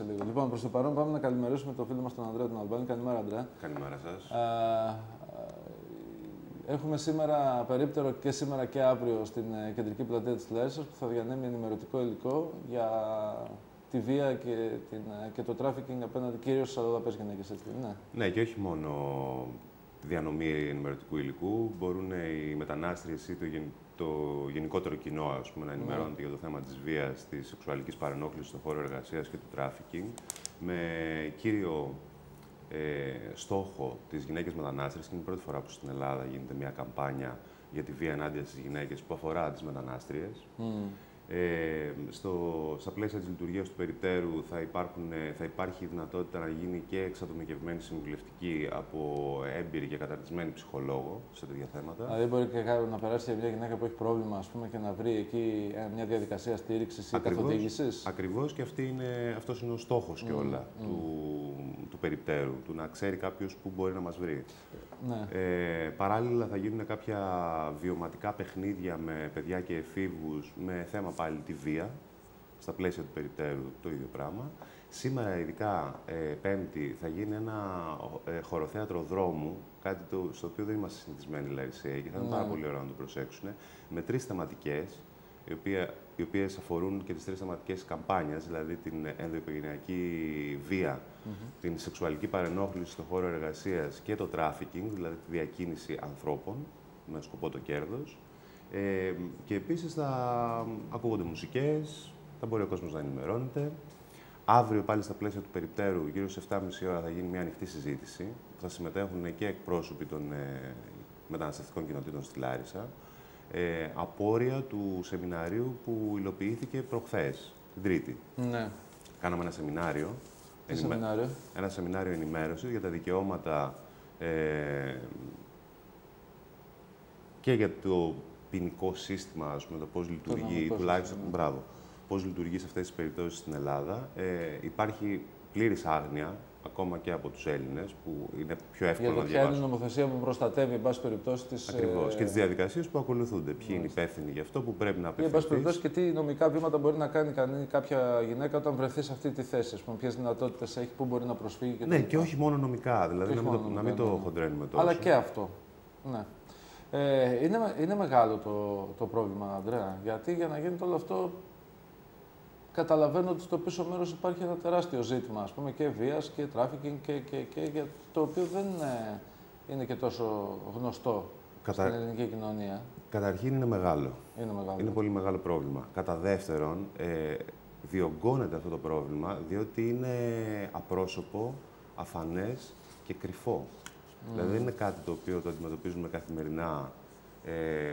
Λοιπόν, προς το παρόν πάμε να καλημερίσουμε το φίλο μας τον Ανδρέα τον Αλμπάνη. Καλημέρα, Ανδρέα. Καλημέρα σας. Έχουμε σήμερα περίπτερο και σήμερα και αύριο στην κεντρική πλατεία της Λάρισας που θα διανέμει ενημερωτικό υλικό για τη βία και το τράφικινγκ απέναντι κυρίως στις αλλοδαπές γυναίκες, έτσι, ναι. Ναι, και όχι μόνο διανομή ενημερωτικού υλικού. Μπορούν οι μετανάστριες ή το γενικότερο κοινό, ας πούμε, να ενημερώνεται για το θέμα της βίας, της σεξουαλικής παρενόχλησης στον χώρο εργασίας και του τράφικινγκ, με κύριο στόχο τις γυναίκες μετανάστριες. Και είναι η πρώτη φορά που στην Ελλάδα γίνεται μια καμπάνια για τη βία ενάντια στις γυναίκες που αφορά τις μετανάστριες. Στα πλαίσια της λειτουργίας του περιπτέρου θα υπάρχει η δυνατότητα να γίνει και εξατομικευμένη συμβουλευτική από έμπειρη και καταρτισμένη ψυχολόγο σε τέτοια θέματα. Δηλαδή, μπορεί και να περάσει μια γυναίκα που έχει πρόβλημα, ας πούμε, και να βρει εκεί μια διαδικασία στήριξης ή καθοδήγησης. Ακριβώς, και αυτός είναι ο στόχος κιόλα του περιπτέρου, του να ξέρει κάποιος πού μπορεί να μας βρει. Ναι. Παράλληλα, θα γίνουν κάποια βιωματικά παιχνίδια με παιδιά και εφήβους με θέμα πάλι τη βία, στα πλαίσια του περιπτέρου το ίδιο πράγμα. Σήμερα, ειδικά Πέμπτη, θα γίνει ένα χωροθέατρο δρόμου, κάτι στο οποίο δεν είμαστε συνηθισμένοι Λαρισαίοι και θα είναι πάρα πολύ ωραίο να το προσέξουν, με 3 θεματικές, οι οποίες αφορούν και τις 3 θεματικές καμπάνιας, δηλαδή την ενδοοικογενειακή βία, την σεξουαλική παρενόχληση στον χώρο εργασίας και το τράφικινγκ, δηλαδή τη διακίνηση ανθρώπων με σκοπό το κέρδος. Και επίσης θα ακούγονται μουσικές, θα μπορεί ο κόσμος να ενημερώνεται. Αύριο πάλι στα πλαίσια του περιπτέρου, γύρω στις 7.30 ώρα, θα γίνει μια ανοιχτή συζήτηση, που θα συμμετέχουν και εκπρόσωποι των μεταναστευτικών κοινοτήτων στη Λάρισα, απόρρια του σεμιναρίου που υλοποιήθηκε προχθές, την Τρίτη. Ναι. Κάναμε ένα σεμινάριο. Ένα σεμινάριο ενημέρωσης για τα δικαιώματα και για το ποινικό σύστημα, ας πούμε, το πώς λειτουργεί, τουλάχιστον, μπράβο, πώς λειτουργεί σε αυτές τις περιπτώσεις στην Ελλάδα. Υπάρχει πλήρης άγνοια, ακόμα και από τους Έλληνες, που είναι πιο εύκολο να διαβάσουν. Για ποια είναι η νομοθεσία που προστατεύει, εν πάση περιπτώσει, τις... Ακριβώς. Και τις διαδικασίες που ακολουθούνται. Ποιοι είναι υπεύθυνοι γι' αυτό, που πρέπει να απευθυνθεί. Εν πάση περιπτώσει, και τι νομικά βήματα μπορεί να κάνει κάποια γυναίκα όταν βρεθεί σε αυτή τη θέση. Ποιες δυνατότητες έχει, πού μπορεί να προσφύγει. Ναι, και όχι μόνο νομικά. Δηλαδή, να μην το χοντρένουμε τόσο. Αλλά και αυτό. Ναι. Είναι μεγάλο το πρόβλημα, Ανδρέα. Γιατί για να γίνεται όλο αυτό, καταλαβαίνω ότι στο πίσω μέρος υπάρχει ένα τεράστιο ζήτημα, ας πούμε, και βίας και τράφικινγκ και το οποίο δεν είναι και τόσο γνωστό στην ελληνική κοινωνία. Καταρχήν είναι μεγάλο. Είναι πολύ μεγάλο πρόβλημα. Κατά δεύτερον, διωγγώνεται αυτό το πρόβλημα διότι είναι απρόσωπο, αφανές και κρυφό. Δηλαδή δεν είναι κάτι το οποίο το αντιμετωπίζουμε καθημερινά,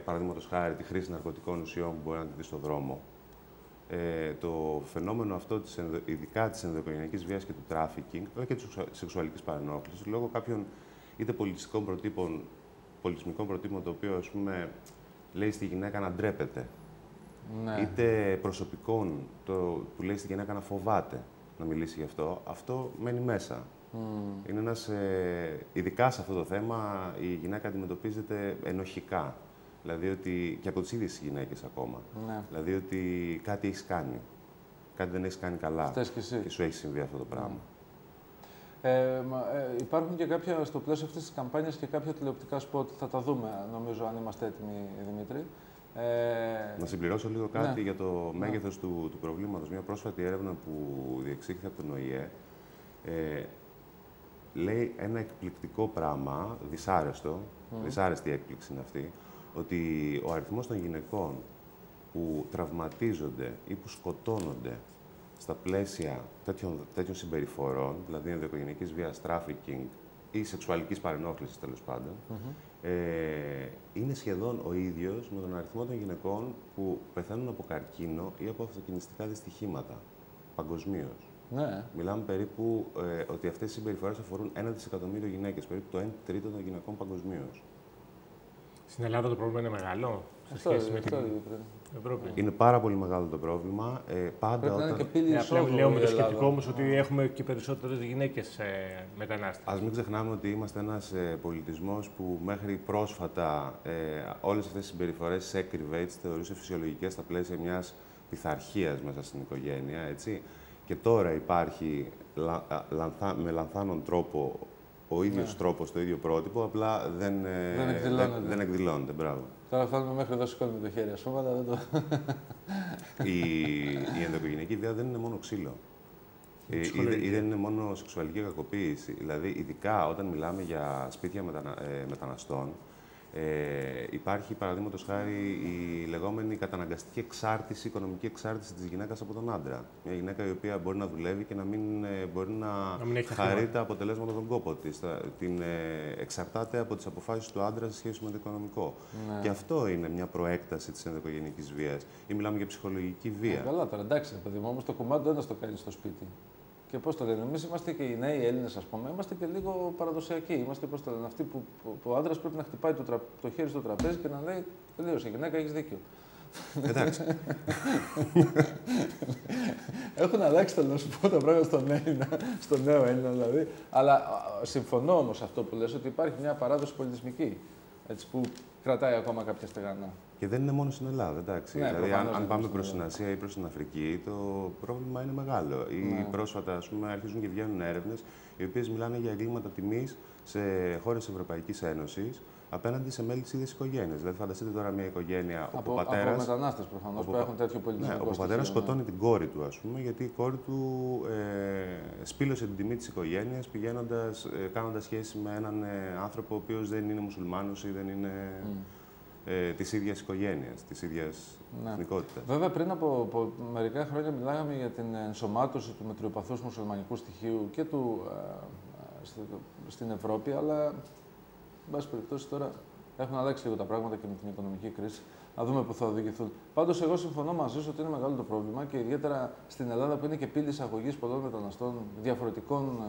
παραδείγματος χάρη τη χρήση ναρκωτικών ουσιών που μπορεί να τη δει στον δρόμο. Το φαινόμενο αυτό, ειδικά της ενδοοικογενειακής βίας και του τράφικινγκ, αλλά και της σεξουαλικής παρενόχλησης, λόγω κάποιων είτε πολιτισμικών προτύπων, το οποίο, ας πούμε, λέει στη γυναίκα να ντρέπεται, είτε προσωπικών, που λέει στη γυναίκα να φοβάται να μιλήσει γι' αυτό μένει μέσα. Είναι ειδικά σε αυτό το θέμα, η γυναίκα αντιμετωπίζεται ενοχικά. Δηλαδή ότι και από τις ίδιες τις γυναίκες ακόμα. Ναι. Δηλαδή ότι κάτι έχεις κάνει. Κάτι δεν έχεις κάνει καλά. Και σου έχει συμβεί αυτό το πράγμα. Υπάρχουν και κάποια, στο πλαίσιο αυτής της καμπάνιας, και κάποια τηλεοπτικά σποτ. Θα τα δούμε, νομίζω, αν είμαστε έτοιμοι, Δημήτρη. Να συμπληρώσω λίγο κάτι για το μέγεθος του προβλήματος. Μια πρόσφατη έρευνα που διεξήχθη από τον ΟΗΕ λέει ένα εκπληκτικό πράγμα, δυσάρεστο, δυσάρεστη έκπληξη είναι αυτή, ότι ο αριθμός των γυναικών που τραυματίζονται ή που σκοτώνονται στα πλαίσια τέτοιων συμπεριφορών, δηλαδή ενδοοικογενειακής βίας, τράφικινγκ ή σεξουαλικής παρενόχλησης, τέλος πάντων, είναι σχεδόν ο ίδιος με τον αριθμό των γυναικών που πεθαίνουν από καρκίνο ή από αυτοκινηστικά δυστυχήματα, παγκοσμίως. Ναι. Μιλάμε περίπου ότι αυτές οι συμπεριφορές αφορούν 1 δισεκατομμύριο γυναίκες, περίπου το 1/3 των γυναικών παγκοσμίως. Στην Ελλάδα το πρόβλημα είναι μεγάλο σε σχέση με την Ευρώπη. Είναι πάρα πολύ μεγάλο το πρόβλημα. Πάντα λέω με το σκεπτικό όμως ότι έχουμε και περισσότερες γυναίκες μετανάστες. Ας μην ξεχνάμε ότι είμαστε ένας πολιτισμός που μέχρι πρόσφατα όλες αυτές τις συμπεριφορές τις έκρυβε, τις θεωρούσε φυσιολογικές στα πλαίσια μιας πειθαρχίας μέσα στην οικογένεια. Έτσι. και τώρα υπάρχει με λανθάνον τρόπο ο ίδιος τρόπος, το ίδιο πρότυπο, απλά δεν εκδηλώνεται. Μπράβο. Τώρα φτάνουμε μέχρι εδώ, σηκώνουμε το χέρι, ας πούμε, αλλά δεν το... Η ενδοοικογενειακή βία δεν είναι μόνο ξύλο. Ή δεν είναι μόνο σεξουαλική κακοποίηση. Δηλαδή, ειδικά όταν μιλάμε για σπίτια μεταναστών, υπάρχει, παραδείγματος χάρη, η λεγόμενη καταναγκαστική εξάρτηση, οικονομική εξάρτηση της γυναίκας από τον άντρα. Μια γυναίκα η οποία μπορεί να δουλεύει και να μην μπορεί να χαρεί τα αποτελέσματα των κόπο της. Την εξαρτάται από τις αποφάσεις του άντρα σε σχέση με το οικονομικό. Ναι. Και αυτό είναι μια προέκταση της ενδοοικογενειακής βίας. Ή μιλάμε για ψυχολογική βία. Καλά, τώρα εντάξει, παιδί μου, όμως το κομμάτι ένας το κάνει στο σπίτι. Και πώς το λένε, εμείς είμαστε και οι νέοι Έλληνες, ας πούμε, είμαστε και λίγο παραδοσιακοί. Είμαστε, πώς το λένε, αυτοί που ο άντρας πρέπει να χτυπάει το χέρι στο τραπέζι και να λέει: τελείωσε, γυναίκα, έχεις δίκιο. Εντάξει. Έχουν αλλάξει, θέλω να σου πω, τα πράγματα στον νέο Έλληνα δηλαδή. Αλλά συμφωνώ όμως αυτό που λες, ότι υπάρχει μια παράδοση πολιτισμική, έτσι, που κρατάει ακόμα κάποια στεγανά. Και δεν είναι μόνο στην Ελλάδα, εντάξει. Ναι, δηλαδή, αν πάμε προς την Ασία ή προς την Αφρική, το πρόβλημα είναι μεγάλο. Ναι. Πρόσφατα, ας πούμε, αρχίζουν και βγαίνουν έρευνες, οι οποίες μιλάνε για εγκλήματα τιμής σε χώρες της Ευρωπαϊκής Ένωσης απέναντι σε μέλη της ίδιας οικογένειας. Δηλαδή, φανταστείτε τώρα μια οικογένεια όπου ο πατέρας. Από μετανάστες προφανώς που έχουν τέτοιο πολιτισμικό. Ναι, όπου ο πατέρας σκοτώνει την κόρη του, ας πούμε, γιατί η κόρη του σπήλωσε την τιμή της οικογένειας κάνοντας σχέση με έναν άνθρωπο ο οποίος δεν είναι μουσουλμάνος ή δεν είναι. Της ίδιας οικογένειας, της ίδιας εθνικότητας. Βέβαια, πριν από μερικά χρόνια μιλάγαμε για την ενσωμάτωση του μετριοπαθούς μουσουλμανικού στοιχείου και στην Ευρώπη, αλλά, εν πάση περιπτώσει, τώρα έχουν αλλάξει λίγο τα πράγματα και με την οικονομική κρίση. Να δούμε πού θα οδηγηθούν. Πάντως, εγώ συμφωνώ μαζί σου ότι είναι μεγάλο το πρόβλημα και ιδιαίτερα στην Ελλάδα που είναι και πύλη εισαγωγής πολλών μεταναστών διαφορετικών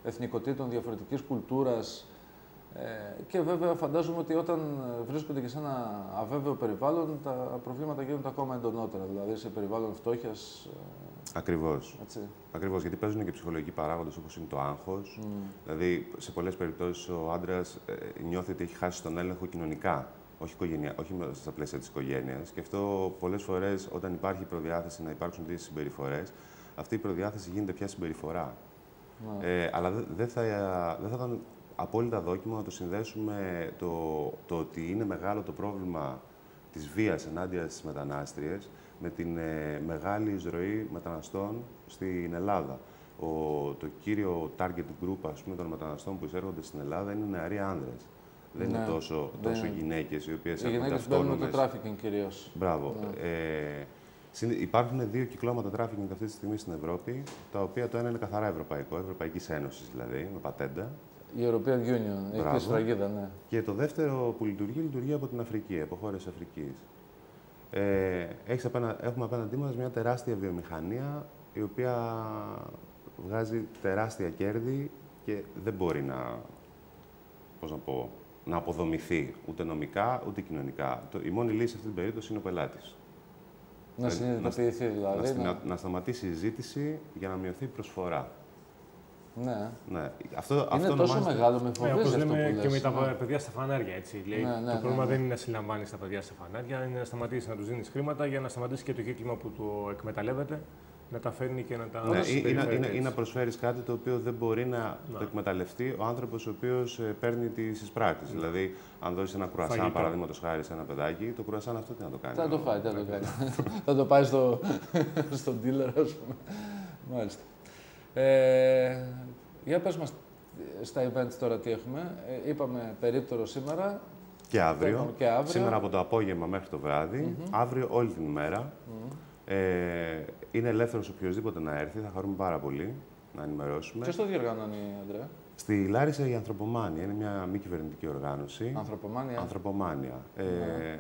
εθνικοτήτων, διαφορετικής κουλτούρας. Και βέβαια φαντάζομαι ότι όταν βρίσκονται και σε ένα αβέβαιο περιβάλλον, τα προβλήματα γίνονται ακόμα εντονότερα, δηλαδή σε περιβάλλον φτώχειας. Ακριβώς. Ακριβώς, γιατί παίζουν και ψυχολογικοί παράγοντες όπως είναι το άγχος. Δηλαδή, σε πολλές περιπτώσεις ο άντρας νιώθει ότι έχει χάσει τον έλεγχο κοινωνικά, όχι στα πλαίσια της οικογένειας. Και αυτό πολλές φορές, όταν υπάρχει προδιάθεση να υπάρξουν τέτοιες συμπεριφορές, αυτή η προδιάθεση γίνεται πια συμπεριφορά. Αλλά δεν θα ήταν απόλυτα δόκιμο να το συνδέσουμε το ότι είναι μεγάλο το πρόβλημα της βίας ενάντια στις μετανάστριες με την μεγάλη εισρωή μεταναστών στην Ελλάδα. Το κύριο target group, ας πούμε, των μεταναστών που εισέρχονται στην Ελλάδα είναι νεαροί άνδρες. Δεν είναι τόσο γυναίκες οι οποίες έρχονται αυτόνομες. Οι γυναίκες μπαίνουν το τράφικινγκ κυρίως. Μπράβο. Υπάρχουν δύο κυκλώματα τράφικινγκ αυτή τη στιγμή στην Ευρώπη, τα οποία το ένα είναι καθαρά ευρωπαϊκό, Ευρωπαϊκής Ένωσης δηλαδή, με πατέντα. Η European Union, έχει τη σφραγίδα, ναι. Και το δεύτερο που λειτουργεί από την Αφρική, από χώρες Αφρικής. Έχουμε απέναντί μας μια τεράστια βιομηχανία, η οποία βγάζει τεράστια κέρδη και δεν μπορεί να αποδομηθεί ούτε νομικά, ούτε κοινωνικά. Η μόνη λύση σε αυτή την περίπτωση είναι ο πελάτης. Να συνειδητοποιηθεί δηλαδή. Να σταματήσει η ζήτηση για να μειωθεί η προσφορά. Ναι. Αυτό τόσο μεγάλο, με φοβίζει αυτό που λέμε λες. και με τα παιδιά στα φανάρια, έτσι. Το πρόβλημα δεν είναι να συλλαμβάνεις τα παιδιά στα φανάρια, είναι να σταματήσει να τους δίνεις χρήματα για να σταματήσει και το κύκλημα που το εκμεταλλεύεται, να τα φέρνει και να τα ή να προσφέρεις κάτι το οποίο δεν μπορεί να το εκμεταλλευτεί ο άνθρωπος ο οποίος παίρνει τις εισπράξεις. Δηλαδή, αν δώσεις ένα κρουασάν, παραδείγματος χάρη σε ένα παιδάκι, το κρουασάν αυτό τι να το κάνει. Θα το φάει, τι να το κάνει. Θα το πάει στον dealer, ας πούμε. Μάλιστα. Για πες μας στα events τώρα τι έχουμε. Είπαμε περίπτερο σήμερα. Και αύριο. Σήμερα από το απόγευμα μέχρι το βράδυ. Αύριο όλη την ημέρα. Είναι ελεύθερος οποιοδήποτε να έρθει. Θα χαρούμε πάρα πολύ να ενημερώσουμε. Ποιος το διοργανώνει, Ανδρέα? Στη Λάρισα η Ανθρωπομάνια. Είναι μια μη κυβερνητική οργάνωση. Ανθρωπομάνια.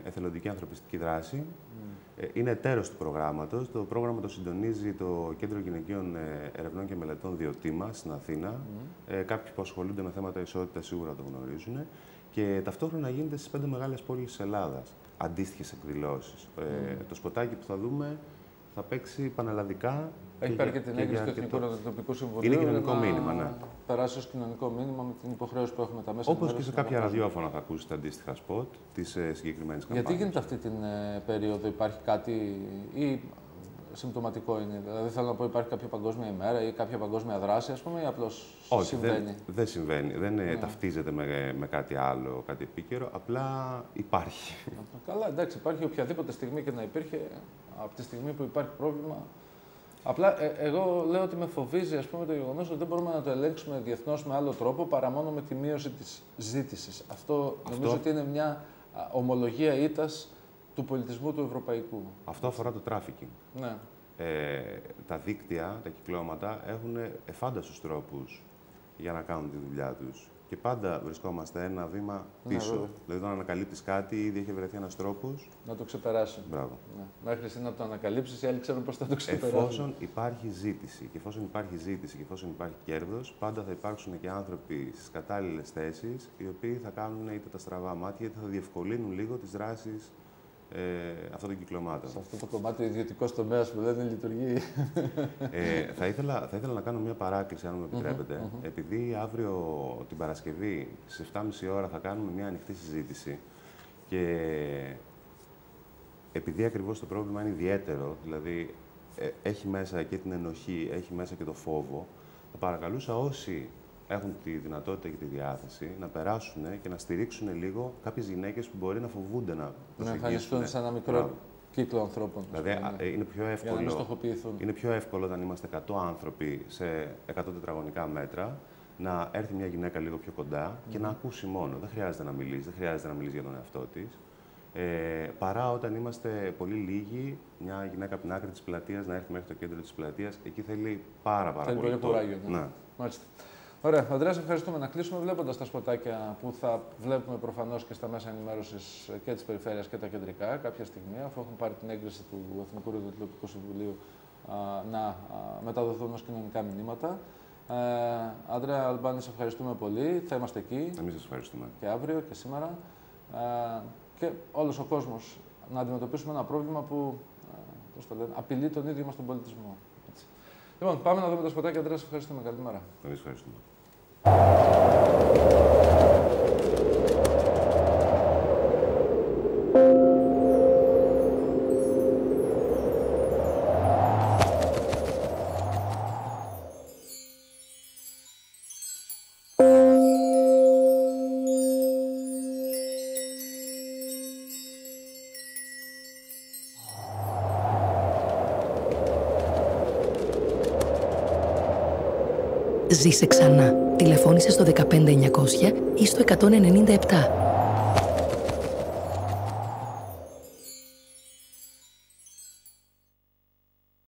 Εθελοντική ανθρωπιστική δράση. Είναι εταίρος του προγράμματος. Το πρόγραμμα το συντονίζει το Κέντρο Γυναικείων Ερευνών και Μελετών Διοτήμα στην Αθήνα. Κάποιοι που ασχολούνται με θέματα ισότητας σίγουρα το γνωρίζουν. Και ταυτόχρονα γίνεται στις 5 μεγάλες πόλεις της Ελλάδας αντίστοιχες εκδηλώσεις. Το σποτάκι που θα δούμε θα παίξει πανελλαδικά. Έχει πάρει και την έγκριση του Εθνικού Ραδιοτοπικού Συμβουλίου. Είναι κοινωνικό μήνυμα, ναι. Περάσει ως κοινωνικό μήνυμα με την υποχρέωση που έχουμε τα μέσα. Όπως και σε κάποια ραδιόφωνα θα ακούσετε αντίστοιχα σποτ της συγκεκριμένης καμπάνιας. Γιατί γίνεται αυτή την περίοδο, υπάρχει κάτι ή συμπτωματικό είναι? Δηλαδή, θέλω να πω, υπάρχει κάποια παγκόσμια ημέρα ή κάποια παγκόσμια δράση, ας πούμε, ή απλώς όχι, συμβαίνει? Δεν συμβαίνει. Δεν ταυτίζεται με κάτι άλλο, κάτι επίκαιρο. Απλά υπάρχει. Καλά, εντάξει, υπάρχει οποιαδήποτε στιγμή και να υπήρχε, από τη στιγμή που υπάρχει πρόβλημα. Απλά εγώ λέω ότι με φοβίζει, ας πούμε, το γεγονός ότι δεν μπορούμε να το ελέγξουμε διεθνώς με άλλο τρόπο παρά μόνο με τη μείωση της ζήτησης. Αυτό νομίζω ότι είναι μια ομολογία ήττας του πολιτισμού του ευρωπαϊκού. Αυτό αφορά το τράφικινγκ. Ναι. Τα δίκτυα, τα κυκλώματα έχουν εφάνταστους τρόπους για να κάνουν τη δουλειά τους. Και πάντα βρισκόμαστε ένα βήμα πίσω. Ναι, δηλαδή, όταν ανακαλύπτεις κάτι, ήδη έχει βρεθεί ένας τρόπος να το ξεπεράσει. Μπράβο. Ναι. Μέχρι εσύ να το ανακαλύψεις, οι άλλοι ξέρουν πώς θα το ξεπεράσουν. Εφόσον υπάρχει ζήτηση και εφόσον υπάρχει ζήτηση και εφόσον υπάρχει κέρδος, πάντα θα υπάρξουν και άνθρωποι στις κατάλληλες θέσεις, οι οποίοι θα κάνουν είτε τα στραβά μάτια, είτε θα διευκολύνουν λίγο τις δράσεις αυτών των κυκλωμάτων. Σε αυτό το κομμάτι ο ιδιωτικός τομέας που δεν λειτουργεί. Θα ήθελα να κάνω μια παράκληση, αν μου επιτρέπετε. Επειδή αύριο την Παρασκευή στις 7.30 ώρα θα κάνουμε μια ανοιχτή συζήτηση και επειδή ακριβώς το πρόβλημα είναι ιδιαίτερο, δηλαδή έχει μέσα και την ενοχή, έχει μέσα και το φόβο, θα παρακαλούσα όσοι έχουν τη δυνατότητα και τη διάθεση να περάσουν και να στηρίξουν λίγο κάποιες γυναίκες που μπορεί να φοβούνται να προσεγγίσουν. Να εμφανιστούν σε ένα μικρό κύκλο ανθρώπων. Δηλαδή, είναι πιο εύκολο, για να μην στοχοποιηθούν. Είναι πιο εύκολο όταν είμαστε 100 άνθρωποι σε 100 τετραγωνικά μέτρα να έρθει μια γυναίκα λίγο πιο κοντά και να ακούσει μόνο. Δεν χρειάζεται να μιλήσει, δεν χρειάζεται να μιλήσει για τον εαυτό της. Παρά όταν είμαστε πολύ λίγοι, μια γυναίκα από την άκρη της πλατείας να έρθει μέχρι το κέντρο της πλατείας, εκεί θέλει πάρα πολύ κουράγιο. Ναι. Μάλιστα. Ωραία, Ανδρέα, ευχαριστούμε. Να κλείσουμε βλέποντας τα σποτάκια που θα βλέπουμε προφανώς και στα μέσα ενημέρωσης και της περιφέρειας και τα κεντρικά κάποια στιγμή, αφού έχουν πάρει την έγκριση του Εθνικού Ραδιοτηλεοπτικού Συμβουλίου να μεταδοθούν ως κοινωνικά μηνύματα. Ανδρέα Αλμπάνη, σε ευχαριστούμε πολύ. Θα είμαστε εκεί. Εμείς σας ευχαριστούμε. Και αύριο και σήμερα. Και όλος ο κόσμος να αντιμετωπίσουμε ένα πρόβλημα που απειλεί τον ίδιο μας τον πολιτισμό. Έτσι. Λοιπόν, πάμε να δούμε τα σποτάκια. Ανδρέα, σε ευχαριστούμε. Καλημέρα. Εμείς ευχαριστούμε. Ζήσε ξανά. Τηλεφώνησε στο 15900 ή στο 197.